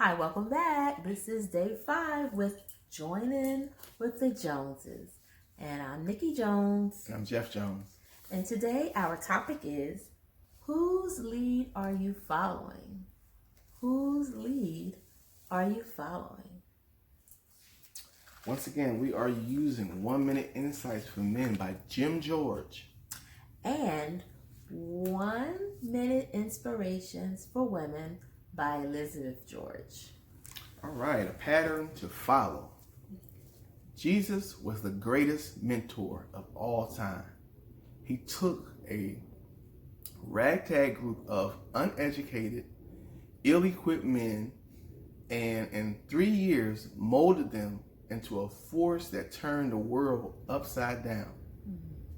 Hi, welcome back. This is day 5 with Joining with the Joneses. And I'm Nikki Jones. And I'm Jeff Jones. And today our topic is, whose lead are you following? Whose lead are you following? Once again, we are using 1 Minute Insights for Men by Jim George. And 1 Minute Inspirations for Women by Elizabeth George. All right, a pattern to follow. Jesus was the greatest mentor of all time. He took a ragtag group of uneducated, ill-equipped men and in 3 years molded them into a force that turned the world upside down.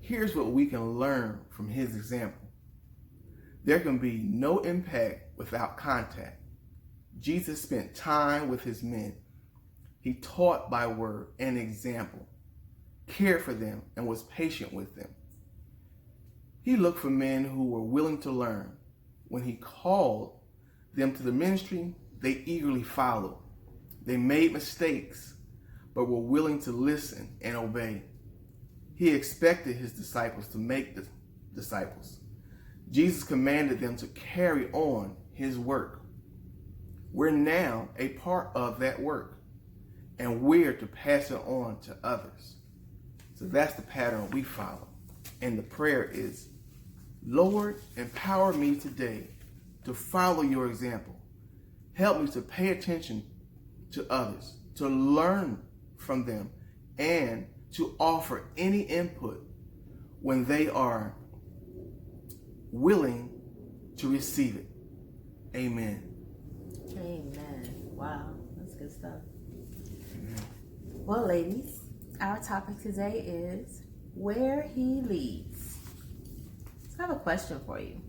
Here's what we can learn from his example. There can be no impact without contact. Jesus spent time with his men. He taught by word and example, cared for them, and was patient with them. He looked for men who were willing to learn. When he called them to the ministry, they eagerly followed. They made mistakes, but were willing to listen and obey. He expected his disciples to make disciples. Jesus commanded them to carry on his work. We're now a part of that work, and we're to pass it on to others. So that's the pattern we follow. And the prayer is, Lord, empower me today to follow your example. Help me to pay attention to others, to learn from them, and to offer any input when they are willing to receive it. Amen. Amen. Wow, that's good stuff. Amen. Well, ladies, our topic today is where he leads. So I have a question for you.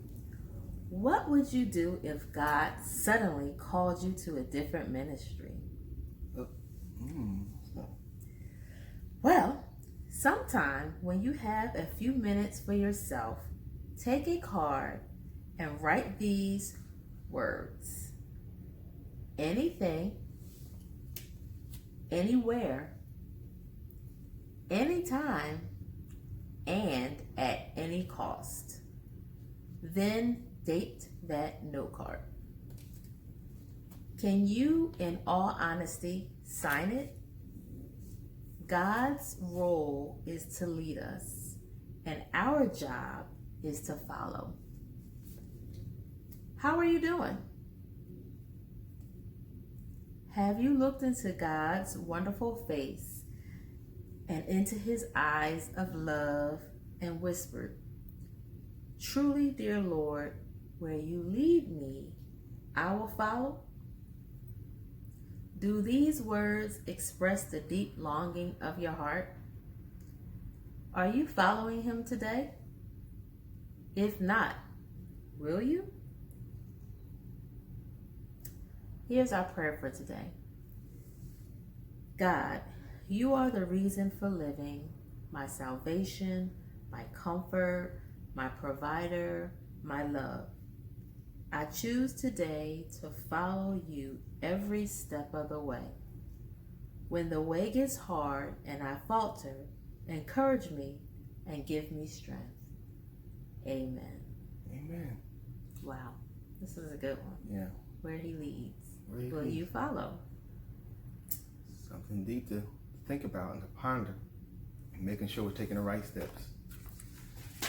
What would you do if God suddenly called you to a different ministry? Well, sometime when you have a few minutes for yourself, take a card and write these words. Anything, anywhere, anytime, and at any cost. Then date that note card. Can you, in all honesty, sign it? God's role is to lead us, and our job is to follow. How are you doing? Have you looked into God's wonderful face and into his eyes of love and whispered, "Truly, dear Lord, where you lead me, I will follow"? Do these words express the deep longing of your heart? Are you following him today? If not, will you? Here's our prayer for today. God, you are the reason for living, my salvation, my comfort, my provider, my love. I choose today to follow you every step of the way. When the way gets hard and I falter, encourage me and give me strength. Amen. Amen. Wow, this is a good one. Yeah. Where he leads, will leads. you follow? Something deep to think about and to ponder, and making sure we're taking the right steps.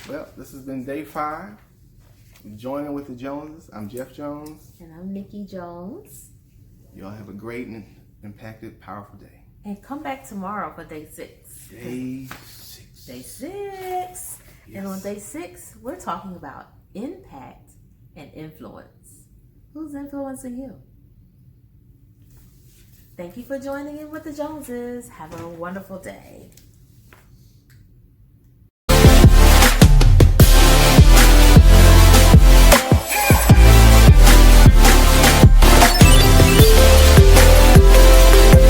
Well, this has been day 5. Joining with the Joneses. I'm Jeff Jones. And I'm Nikki Jones. You all have a great and impacted, powerful day. And come back tomorrow for day 6. Day 6. Day 6. Yes. And on day 6, we're talking about impact and influence. Who's influencing you? Thank you for joining in with the Joneses. Have a wonderful day.